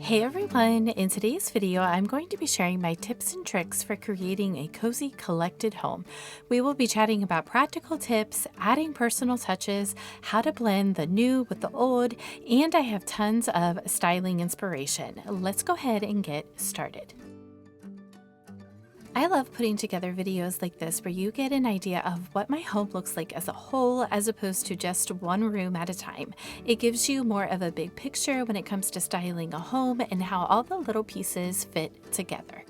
Hey everyone, in today's video I'm going to be sharing my tips and tricks for creating a cozy collected home. We will be chatting about practical tips, adding personal touches, how to blend the new with the old, and I have tons of styling inspiration. Let's go ahead and get started. I love putting together videos like this where you get an idea of what my home looks like as a whole as opposed to just one room at a time. It gives you more of a big picture when it comes to styling a home and how all the little pieces fit together.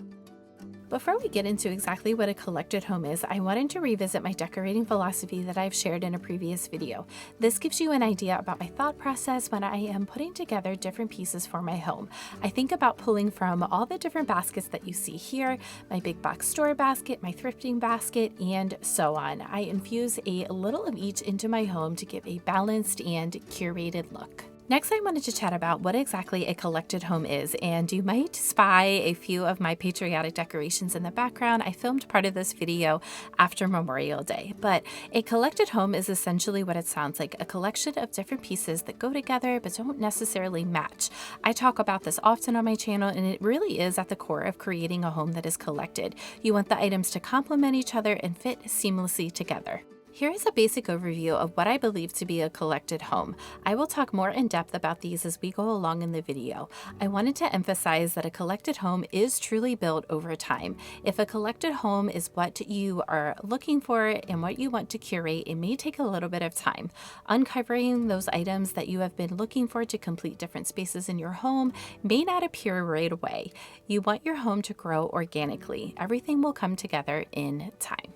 Before we get into exactly what a collected home is, I wanted to revisit my decorating philosophy that I've shared in a previous video. This gives you an idea about my thought process when I am putting together different pieces for my home. I think about pulling from all the different baskets that you see here, my big box store basket, my thrifting basket, and so on. I infuse a little of each into my home to give a balanced and curated look. Next, I wanted to chat about what exactly a collected home is, and you might spy a few of my patriotic decorations in the background. I filmed part of this video after Memorial Day, but a collected home is essentially what it sounds like, a collection of different pieces that go together but don't necessarily match. I talk about this often on my channel, and it really is at the core of creating a home that is collected. You want the items to complement each other and fit seamlessly together. Here is a basic overview of what I believe to be a collected home. I will talk more in depth about these as we go along in the video. I wanted to emphasize that a collected home is truly built over time. If a collected home is what you are looking for and what you want to curate, it may take a little bit of time. Uncovering those items that you have been looking for to complete different spaces in your home may not appear right away. You want your home to grow organically. Everything will come together in time.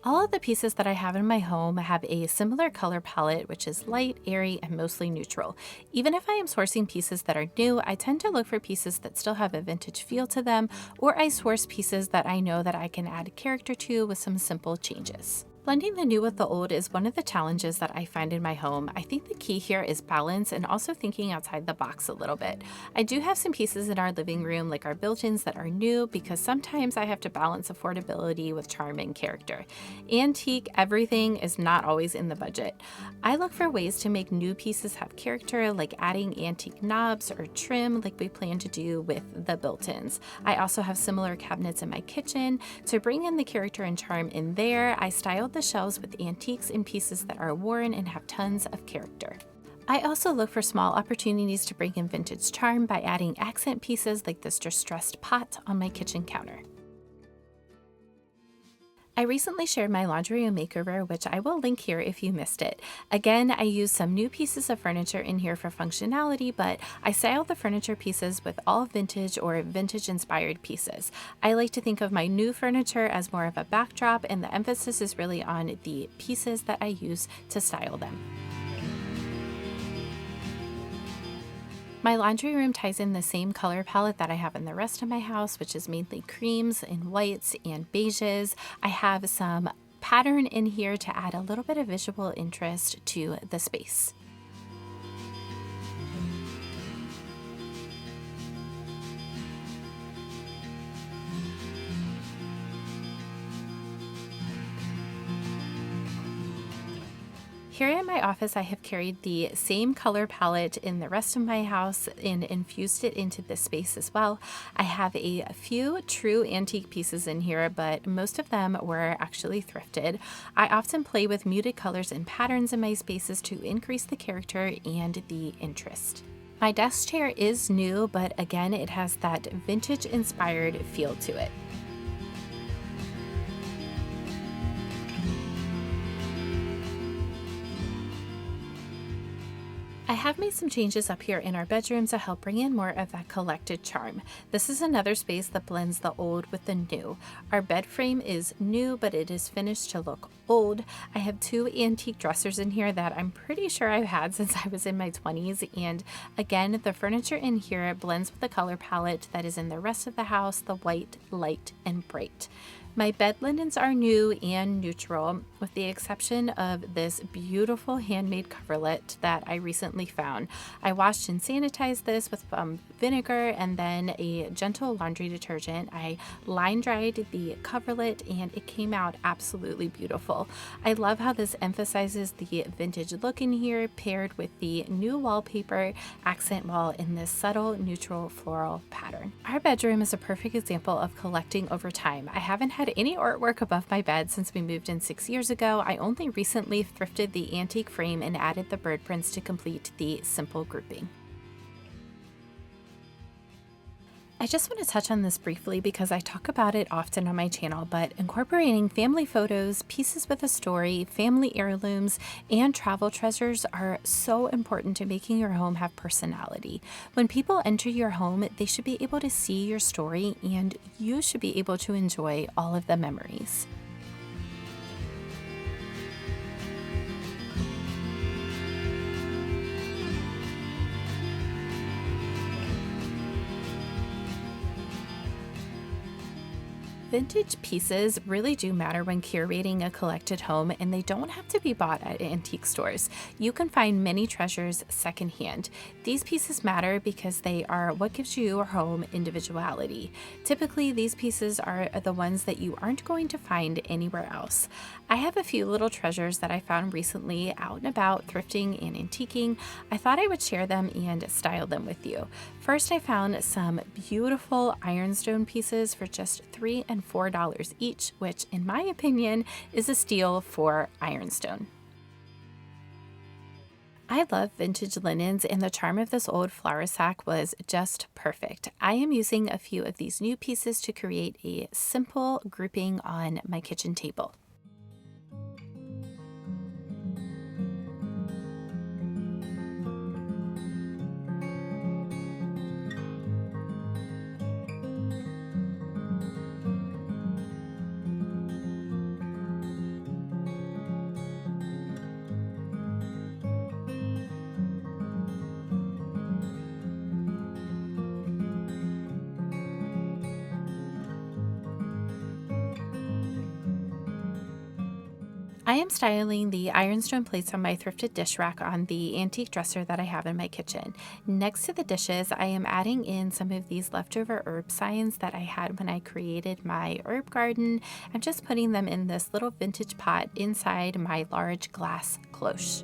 All of the pieces that I have in my home have a similar color palette, which is light, airy, and mostly neutral. Even if I am sourcing pieces that are new, I tend to look for pieces that still have a vintage feel to them, or I source pieces that I know that I can add character to with some simple changes. Blending the new with the old is one of the challenges that I find in my home. I think the key here is balance and also thinking outside the box a little bit. I do have some pieces in our living room, like our built-ins, that are new because sometimes I have to balance affordability with charm and character. Antique everything is not always in the budget. I look for ways to make new pieces have character, like adding antique knobs or trim like we plan to do with the built-ins. I also have similar cabinets in my kitchen. To bring in the character and charm in there, I styled the shelves with antiques and pieces that are worn and have tons of character. I also look for small opportunities to bring in vintage charm by adding accent pieces like this distressed pot on my kitchen counter. I recently shared my laundry room makeover, which I will link here if you missed it. Again, I used some new pieces of furniture in here for functionality, but I styled the furniture pieces with all vintage or vintage inspired pieces. I like to think of my new furniture as more of a backdrop, and the emphasis is really on the pieces that I use to style them. My laundry room ties in the same color palette that I have in the rest of my house, which is mainly creams and whites and beiges. I have some pattern in here to add a little bit of visual interest to the space. Here in my office, I have carried the same color palette in the rest of my house and infused it into this space as well. I have a few true antique pieces in here, but most of them were actually thrifted. I often play with muted colors and patterns in my spaces to increase the character and the interest. My desk chair is new, but again, it has that vintage inspired feel to it. I have made some changes up here in our bedroom to help bring in more of that collected charm. This is another space that blends the old with the new. Our bed frame is new, but it is finished to look old. I have two antique dressers in here that I'm pretty sure I've had since I was in my 20s. And again, the furniture in here blends with the color palette that is in the rest of the house, the white, light, and bright. My bed linens are new and neutral, with the exception of this beautiful handmade coverlet that I recently found. I washed and sanitized this with vinegar and then a gentle laundry detergent. I line dried the coverlet and it came out absolutely beautiful. I love how this emphasizes the vintage look in here, paired with the new wallpaper accent wall in this subtle neutral floral pattern. Our bedroom is a perfect example of collecting over time. I haven't had any artwork above my bed since we moved in 6 years ago. I only recently thrifted the antique frame and added the bird prints to complete the simple grouping. I just want to touch on this briefly because I talk about it often on my channel, but incorporating family photos, pieces with a story, family heirlooms, and travel treasures are so important to making your home have personality. When people enter your home, they should be able to see your story and you should be able to enjoy all of the memories. Vintage pieces really do matter when curating a collected home, and they don't have to be bought at antique stores. You can find many treasures secondhand. These pieces matter because they are what gives your home individuality. Typically, these pieces are the ones that you aren't going to find anywhere else. I have a few little treasures that I found recently out and about thrifting and antiquing. I thought I would share them and style them with you. First, I found some beautiful ironstone pieces for just $3 and $4 each, which in my opinion is a steal for ironstone. I love vintage linens, and the charm of this old flour sack was just perfect. I am using a few of these new pieces to create a simple grouping on my kitchen table. I am styling the ironstone plates on my thrifted dish rack on the antique dresser that I have in my kitchen. Next to the dishes, I am adding in some of these leftover herb signs that I had when I created my herb garden. I'm just putting them in this little vintage pot inside my large glass cloche.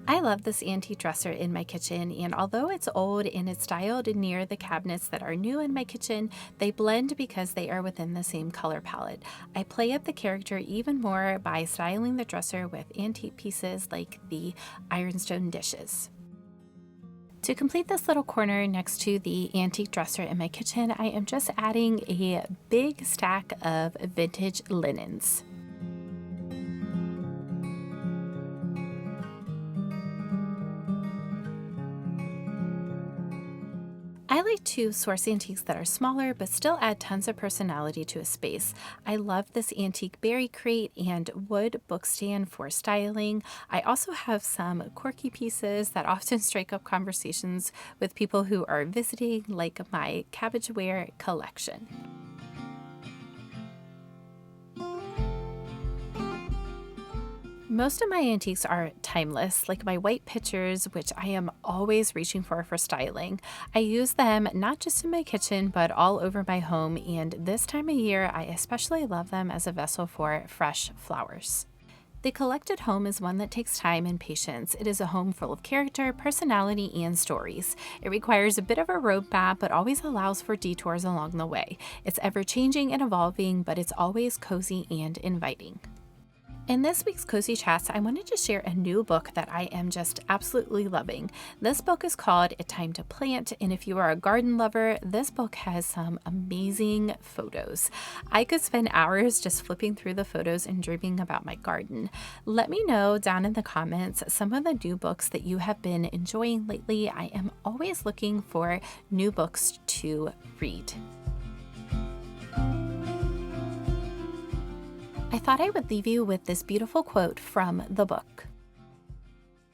I love this antique dresser in my kitchen, and although it's old and it's styled near the cabinets that are new in my kitchen, they blend because they are within the same color palette. I play up the character even more by styling the dresser with antique pieces like the ironstone dishes. To complete this little corner next to the antique dresser in my kitchen, I am just adding a big stack of vintage linens. I like to source antiques that are smaller but still add tons of personality to a space. I love this antique berry crate and wood bookstand for styling. I also have some quirky pieces that often strike up conversations with people who are visiting, like my cabbageware collection. Most of my antiques are timeless, like my white pitchers, which I am always reaching for styling. I use them not just in my kitchen, but all over my home, and this time of year, I especially love them as a vessel for fresh flowers. The collected home is one that takes time and patience. It is a home full of character, personality, and stories. It requires a bit of a roadmap, but always allows for detours along the way. It's ever-changing and evolving, but it's always cozy and inviting. In this week's Cozy Chats, I wanted to share a new book that I am just absolutely loving. This book is called A Time to Plant, and if you are a garden lover, this book has some amazing photos. I could spend hours just flipping through the photos and dreaming about my garden. Let me know down in the comments some of the new books that you have been enjoying lately. I am always looking for new books to read. I thought I would leave you with this beautiful quote from the book.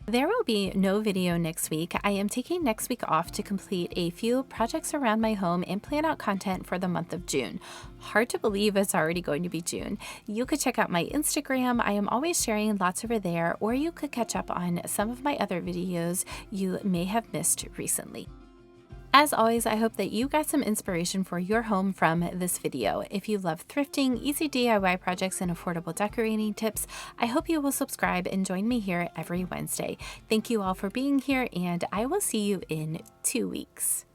There will be no video next week. I am taking next week off to complete a few projects around my home and plan out content for the month of June. Hard to believe it's already going to be June. You could check out my Instagram. I am always sharing lots over there, or you could catch up on some of my other videos you may have missed recently. As always, I hope that you got some inspiration for your home from this video. If you love thrifting, easy DIY projects, and affordable decorating tips, I hope you will subscribe and join me here every Wednesday. Thank you all for being here, and I will see you in 2 weeks.